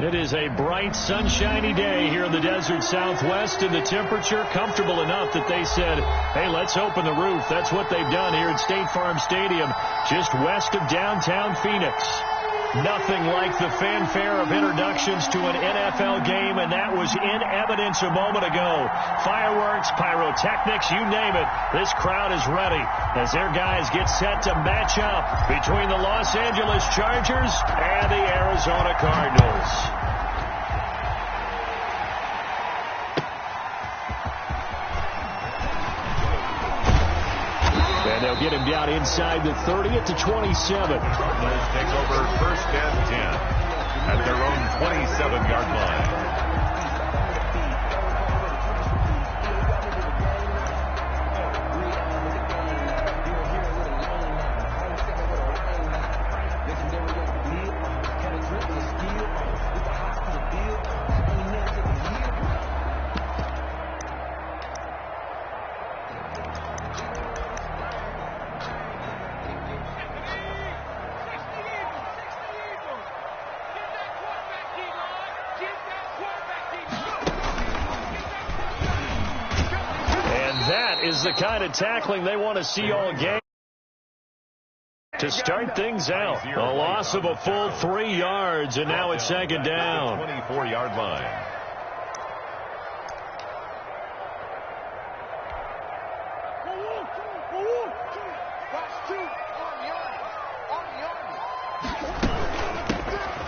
It is a bright, sunshiny day here in the desert Southwest, and the temperature comfortable enough that they said, hey, let's open the roof. That's what they've done here at State Farm Stadium, just west of downtown Phoenix. Nothing like the fanfare of introductions to an NFL game, and that was in evidence a moment ago. Fireworks, pyrotechnics, you name it. This crowd is ready as their guys get set to match up between the Los Angeles Chargers and the Arizona Cardinals. And they'll get him down inside the 30 at the 27. Cardinals takes over first and 10 at their own 27-yard line. Is the kind of tackling they want to see all game to start things out. A loss of a full 3 yards, and now it's second down. 24-yard line.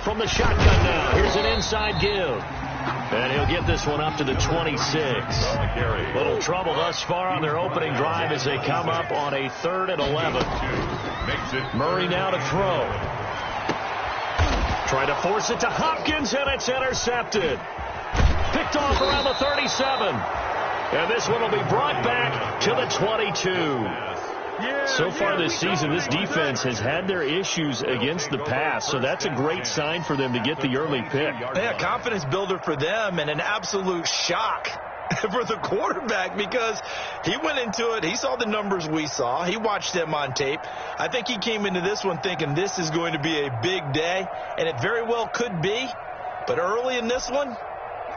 From the shotgun now, here's an inside give. And he'll get this one up to the 26. Little trouble thus far on their opening drive as they come up on a 3rd and 11. Murray now to throw. Trying to force it to Hopkins, and it's intercepted. Picked off around the 37. And this one will be brought back to the 22. So far this season, this defense has had their issues against the pass, so that's a great sign for them to get the early pick. Yeah, confidence builder for them, and an absolute shock for the quarterback because he went into it. He saw the numbers we saw. He watched them on tape. I think he came into this one thinking this is going to be a big day, and it very well could be. But early in this one,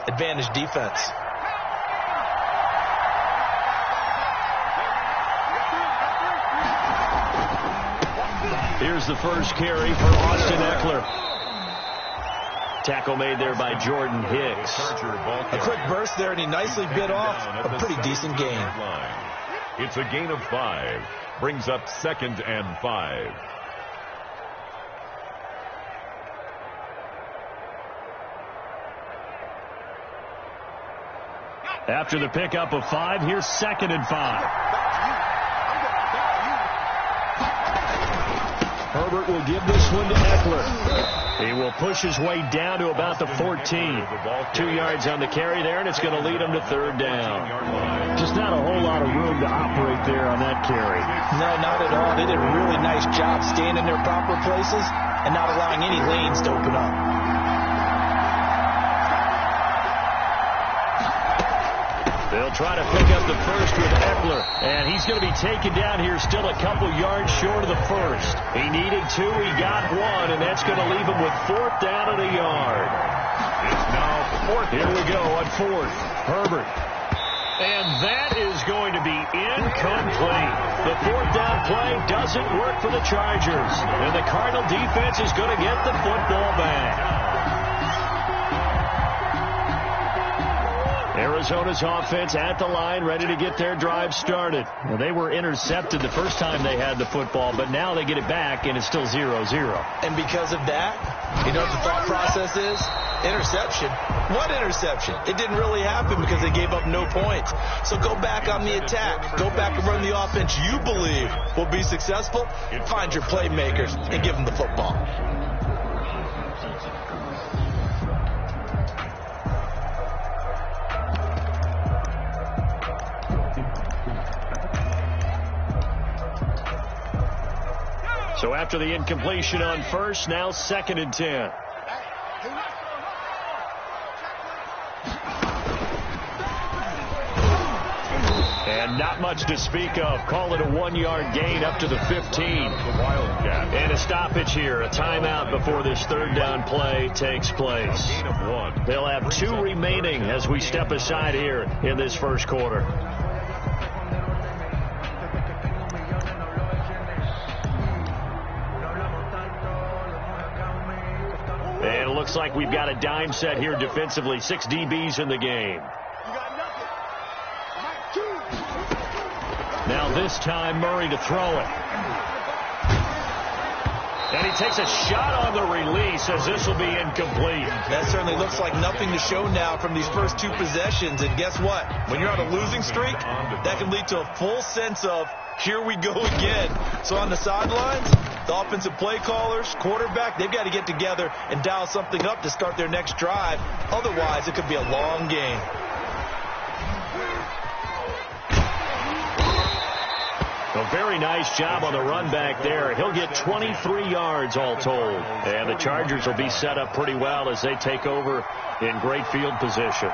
advantage defense. Here's the first carry for Austin Eckler. Tackle made there by Jordan Hicks. A quick burst there, and he nicely bit off a pretty decent gain. It's a gain of 5. Brings up 2nd and 5. After the pickup of 5, here's 2nd and 5. Herbert will give this one to Eckler. He will push his way down to about the 14. 2 yards on the carry there, and it's going to lead him to 3rd down. Just not a whole lot of room to operate there on that carry. No, not at all. They did a really nice job staying in their proper places and not allowing any lanes to open up. They'll try to pick up the first with Eckler, and he's going to be taken down here still a couple yards short of the first. He needed 2, he got 1, and that's going to leave him with 4th down and a yard. It's now 4th. Here we go on 4th. Herbert. And that is going to be incomplete. The 4th down play doesn't work for the Chargers, and the Cardinal defense is going to get the football back. Arizona's offense at the line, ready to get their drive started. Well, they were intercepted the first time they had the football, but now they get it back, and it's still 0-0. And because of that, you know what the thought process is? Interception. What interception? It didn't really happen because they gave up no points. So go back on the attack. Go back and run the offense you believe will be successful. Find your playmakers and give them the football. So after the incompletion on first, now 2nd and 10. And And not much to speak of. Call it a 1-yard gain up to the 15. The Wildcat. And a stoppage here. A timeout before this third down play takes place. Gain of 1. They'll have 2 remaining as we step aside here in this first quarter. And it looks like we've got a dime set here defensively. 6 DBs in the game. Now this time Murray to throw it. And he takes a shot on the release as this will be incomplete. That certainly looks like nothing to show now from these first 2 possessions. And guess what? When you're on a losing streak, that can lead to a full sense of, here we go again. So on the sidelines, the offensive play callers, quarterback, they've got to get together and dial something up to start their next drive. Otherwise, it could be a long game. A very nice job on the run back there. He'll get 23 yards all told. And the Chargers will be set up pretty well as they take over in great field position.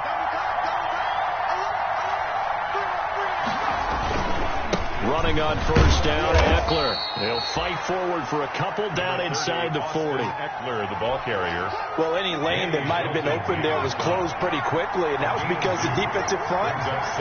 Running on first down, Eckler. They'll fight forward for a couple down inside the 40. Eckler, the ball carrier. Well, any lane that might have been open there was closed pretty quickly, and that was because the defensive front,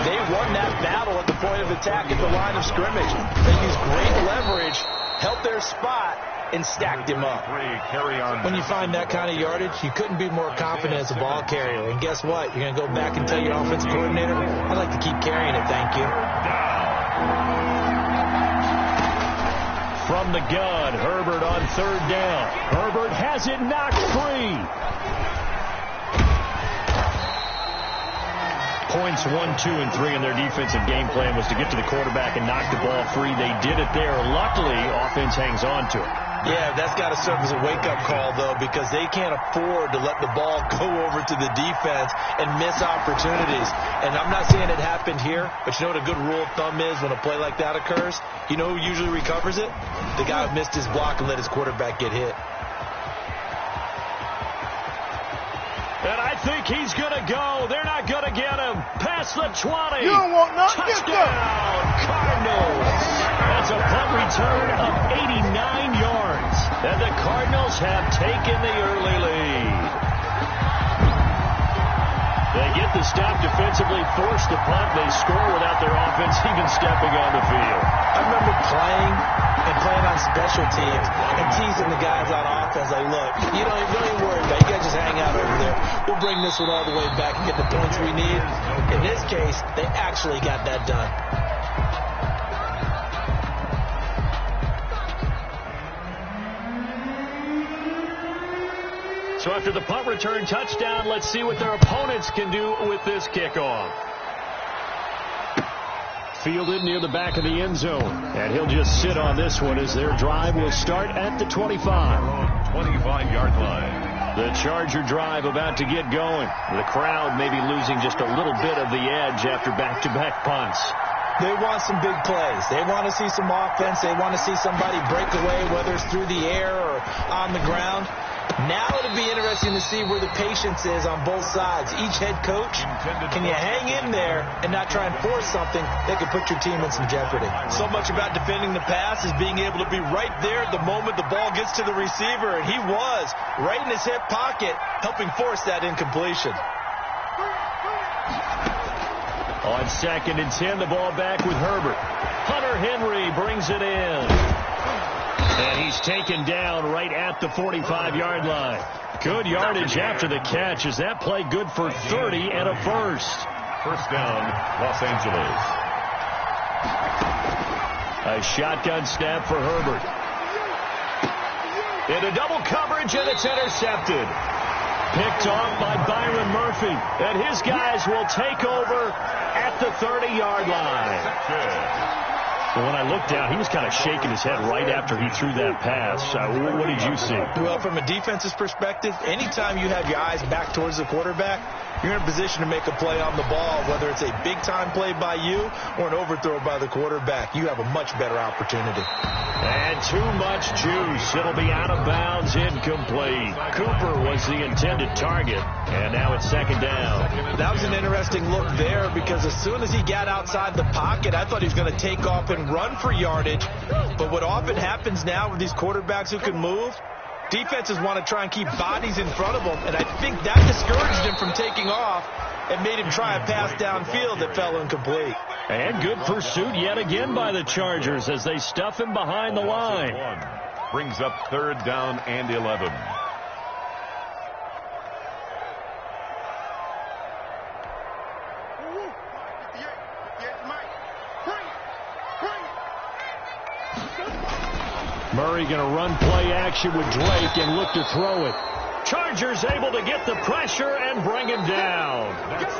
they won that battle at the point of attack at the line of scrimmage. They used great leverage, held their spot, and stacked him up. When you find that kind of yardage, you couldn't be more confident as a ball carrier. And guess what? You're going to go back and tell your offensive coordinator, I'd like to keep carrying it, thank you. From the gun, Herbert on third down. Herbert has it knocked free. Points 1, 2, and 3 in their defensive game plan was to get to the quarterback and knock the ball free. They did it there. Luckily, offense hangs on to it. Yeah, that's got to serve as a wake-up call, though, because they can't afford to let the ball go over to the defense and miss opportunities. And I'm not saying it happened here, but you know what a good rule of thumb is when a play like that occurs? You know who usually recovers it? The guy who missed his block and let his quarterback get hit. And I think he's going to go. They're not going to get him. Past the 20. You don't want nothing. Touchdown, Cardinals. That's a punt return of 89 yards. And the Cardinals have taken the early lead. They get the stop defensively, force the punt. They score without their offense even stepping on the field. I remember playing on special teams and teasing the guys on offense like, look, you don't even worry about it. You guys just hang out over there. We'll bring this one all the way back and get the points we need. In this case, they actually got that done. So after the punt return touchdown, let's see what their opponents can do with this kickoff. Fielded near the back of the end zone. And he'll just sit on this one as their drive will start at the 25. 25-yard line. The Charger drive about to get going. The crowd may be losing just a little bit of the edge after back-to-back punts. They want some big plays. They want to see some offense. They want to see somebody break away, whether it's through the air or on the ground. Now it'll be interesting to see where the patience is on both sides. Each head coach, can you hang in there and not try and force something that could put your team in some jeopardy? So much about defending the pass is being able to be right there at the moment the ball gets to the receiver, and he was right in his hip pocket, helping force that incompletion. On 2nd and 10, the ball back with Herbert. Hunter Henry brings it in. And he's taken down right at the 45-yard line. Good yardage after the catch. Is that play good for 30 and a first? First down, Los Angeles. A shotgun snap for Herbert. Into double coverage, and it's intercepted. Picked off by Byron Murphy. And his guys will take over at the 30-yard line. Well, when I looked down, he was kind of shaking his head right after he threw that pass. What did you see? Well, from a defense's perspective, anytime you have your eyes back towards the quarterback, you're in a position to make a play on the ball, whether it's a big-time play by you or an overthrow by the quarterback. You have a much better opportunity. And too much juice. It'll be out of bounds, incomplete. Cooper was the intended target, and now it's second down. That was an interesting look there because as soon as he got outside the pocket, I thought he was going to take off and run for yardage. But what often happens now with these quarterbacks who can move, defenses want to try and keep bodies in front of them, and I think that discouraged him from taking off and made him try a pass downfield that fell incomplete. And good pursuit yet again by the Chargers as they stuff him behind the line. Brings up third down and 11. Murray going to run play action with Drake and look to throw it. Chargers able to get the pressure and bring him down.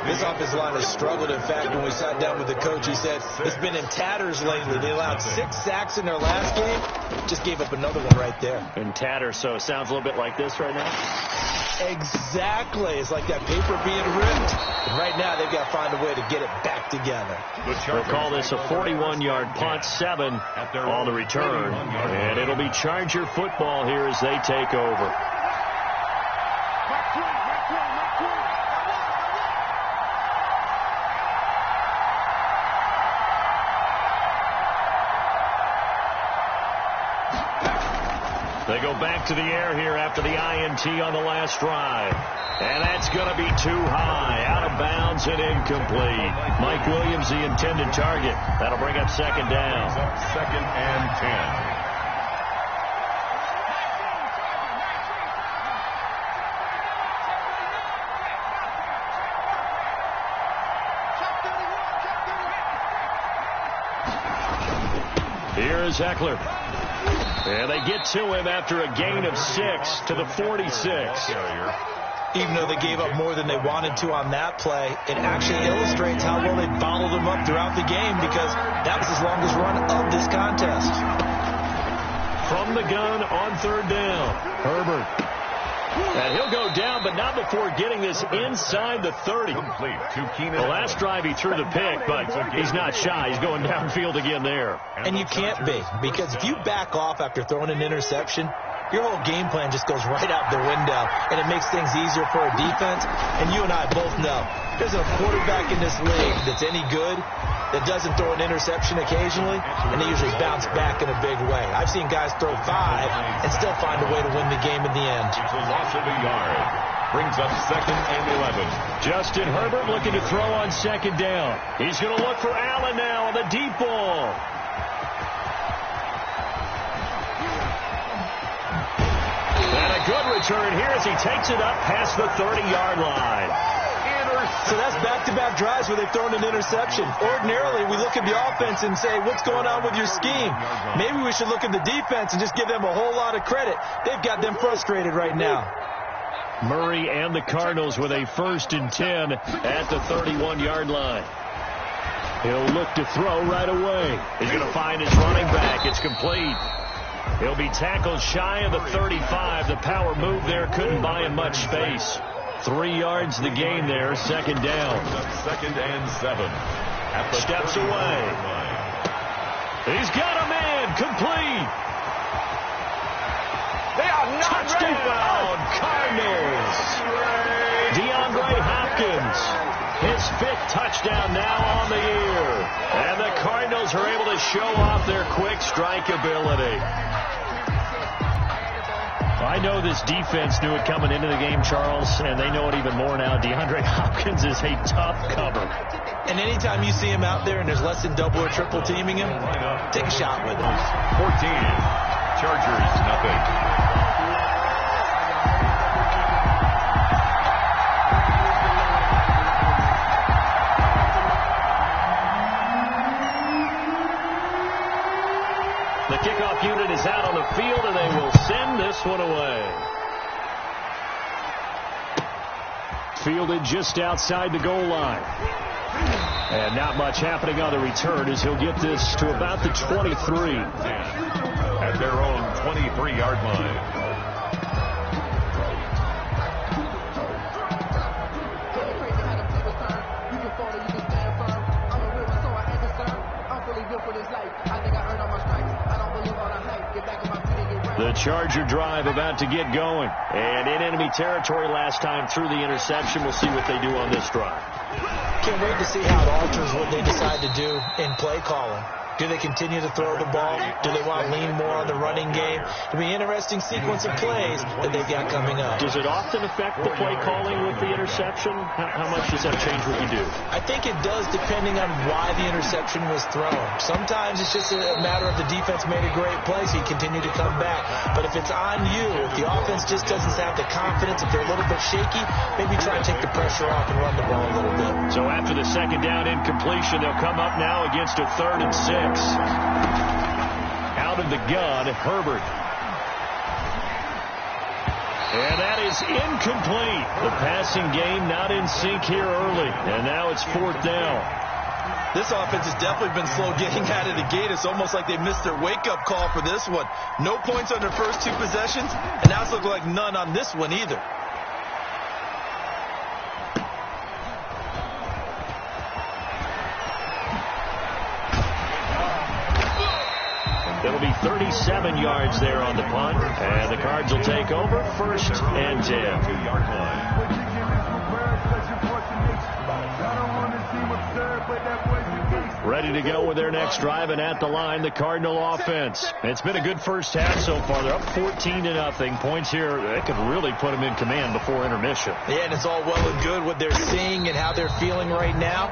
This offensive line has struggled. In fact, when we sat down with the coach, he said it's been in tatters lately. They allowed 6 sacks in their last game. Just gave up another one right there. In tatters, so it sounds a little bit like this right now? Exactly. It's like that paper being ripped. And right now, they've got to find a way to get it back together. They'll call this a 41-yard punt, 7 on the return. And it'll be Charger football here as they take over. They go back to the air here after the INT on the last drive. And that's going to be too high. Out of bounds and incomplete. Mike Williams, the intended target. That'll bring up second down. Second and 10. Here's Eckler. And they get to him after a gain of 6 to the 46. Even though they gave up more than they wanted to on that play, it actually illustrates how well they followed them up throughout the game because that was his longest run of this contest. From the gun on third down, Herbert. And he'll go down, but not before getting this inside the 30. The last drive he threw the pick, but he's not shy. He's going downfield again there. And you can't be, because if you back off after throwing an interception, your whole game plan just goes right out the window, and it makes things easier for a defense. And you and I both know there's a quarterback in this league that's any good that doesn't throw an interception occasionally, and they usually bounce back in a big way. I've seen guys throw 5 and still find a way to win the game in the end. It's a loss of a yard. Brings up second and 11. Justin Herbert looking to throw on second down. He's going to look for Allen now on the deep ball. And a good return here as he takes it up past the 30-yard line. So that's back-to-back drives where they've thrown an interception. Ordinarily, we look at the offense and say, what's going on with your scheme? Maybe we should look at the defense and just give them a whole lot of credit. They've got them frustrated right now. Murray and the Cardinals with a 1st and 10 at the 31-yard line. He'll look to throw right away. He's going to find his running back. It's complete. He'll be tackled shy of the 35. The power move there couldn't buy him much space. 3 yards the gain there, second down. Second and 7. Steps away. He's got a man, complete. They are not Touchdown, Cardinals. DeAndre Hopkins, his 5th touchdown now on the year. And the Cardinals are able to show off their quick strike ability. I know this defense knew it coming into the game, Charles, and they know it even more now. DeAndre Hopkins is a tough cover. And anytime you see him out there and there's less than double or triple teaming him, take a shot with him. 14. Chargers, nothing. The kickoff unit is out on the field, and they will send this one away. Fielded just outside the goal line. And not much happening on the return as he'll get this to about the 23. At their own 23-yard line. The Charger drive about to get going. And in enemy territory last time through the interception. We'll see what they do on this drive. Can't wait to see how it alters what they decide to do in play calling. Do they continue to throw the ball? Do they want to lean more on the running game? It'll be an interesting sequence of plays that they've got coming up. Does it often affect the play calling with the interception? How much does that change what you do? I think it does depending on why the interception was thrown. Sometimes it's just a matter of the defense made a great play, so you continue to come back. But if it's on you, if the offense just doesn't have the confidence, if they're a little bit shaky, maybe try and take the pressure off and run the ball a little bit. So after the second down incompletion, they'll come up now against a 3rd and 6. Out of the gun, Herbert. And that is incomplete. The passing game not in sync here early. And now it's 4th down. This offense has definitely been slow getting out of the gate. It's almost like they missed their wake-up call for this one. No points on their first 2 possessions, and now it's looking like none on this one either. It'll be 37 yards there on the punt. And the Cards will take over 1st and 10. Ready to go with their next drive, and at the line, the Cardinal offense. It's been a good first half so far. They're up 14-0. Points here, they could really put them in command before intermission. Yeah, and it's all well and good what they're seeing and how they're feeling right now.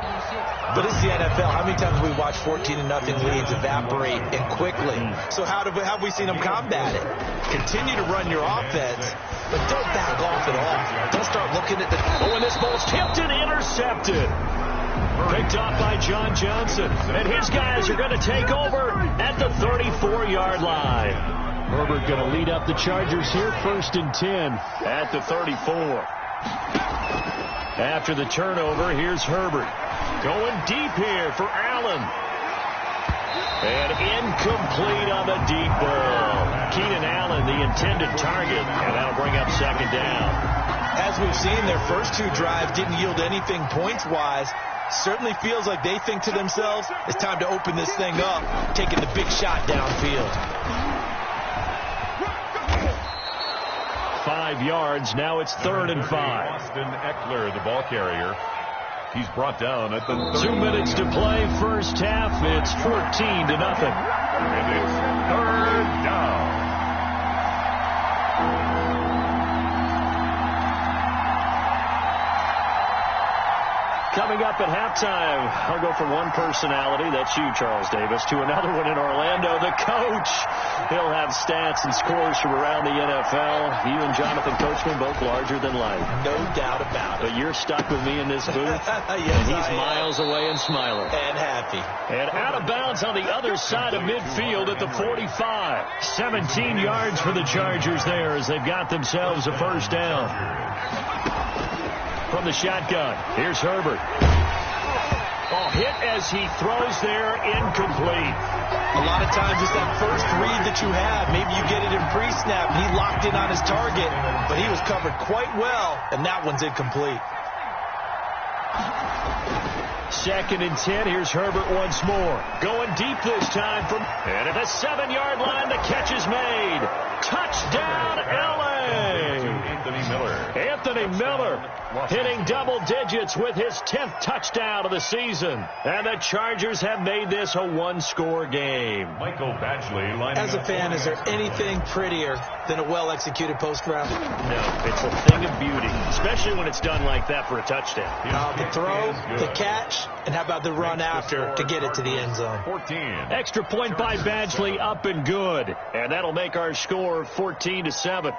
But it's the NFL. How many times have we watched 14-0 leads evaporate and quickly? So how have we seen them combat it? Continue to run your offense, but don't back off at all. Don't start looking at the... Oh, and this ball's tipped and intercepted. Picked off by John Johnson. And his guys are going to take over at the 34-yard line. Herbert going to lead up the Chargers here, 1st and 10 at the 34. After the turnover, here's Herbert. Going deep here for Allen. And incomplete on the deep ball. Keenan Allen, the intended target, and that'll bring up 2nd down. As we've seen, their first 2 drives didn't yield anything points-wise. Certainly feels like they think to themselves, it's time to open this thing up, taking the big shot downfield. 5 yards, now it's 3rd and 5. Austin Eckler, the ball carrier. He's brought down at the 2 minutes to play, first half. It's 14-0. And it's 3rd down. Coming up at halftime, I'll go from one personality, that's you, Charles Davis, to another one in Orlando, the coach. He'll have stats and scores from around the NFL. You and Jonathan Coachman, both larger than life. No doubt about it. But you're stuck with me in this booth. Yes, and he's miles away and smiling. And happy. And out of bounds on the other side of midfield at the 45. 17 yards for the Chargers there as they've got themselves a 1st down. From the shotgun, here's Herbert. Ball hit as he throws there, incomplete. A lot of times it's that first read that you have. Maybe you get it in pre-snap, and he locked in on his target, but he was covered quite well, and that one's incomplete. 2nd and 10, here's Herbert once more. Going deep this time from... And at the 7-yard line, the catch is made. Touchdown, L.A. Anthony Miller hitting double digits with his 10th touchdown of the season. And the Chargers have made this a 1-score game. Michael Badgley lining As a fan, is there anything prettier than a well-executed post route? No, it's a thing of beauty, especially when it's done like that for a touchdown. The throw, the catch, and how about the run after to get it to the end zone? 14. Extra point by Badgley, up and good. And that'll make our score 14-7.